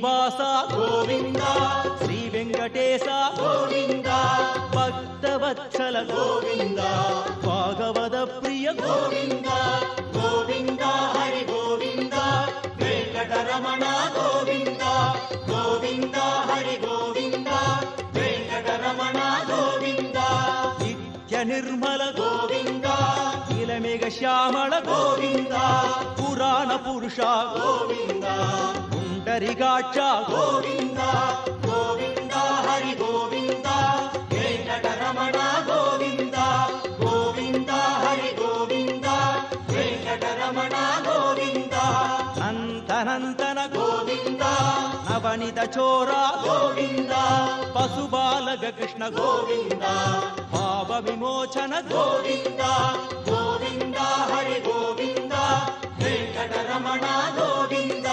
శ్రీనివాస గోవింద శ్రీ వెంకటేశ గోవింద భక్తవత్సల గోవింద భాగవత ప్రియ గోవింద గోవింద హరి గోవింద వెంకటరమణ గోవింద గోవింద హరి గోవింద వెంకటరమణ గోవింద నిత్య నిర్మల గోవింద నీలమేఘ శ్యామళ గోవింద పురాణ పురుష గోవింద పుండరికాక్ష గోవింద గోవింద హరి గోవింద వెంకటరమణ గోవింద గోవింద హరి గోవింద వెంకటరమణ గోవింద నందనందన గోవింద నవనిత చోర గోవింద పశుబాలక కృష్ణ గోవింద పాప విమోచన గోవింద గోవింద హరి గోవింద వెంకటరమణ గోవింద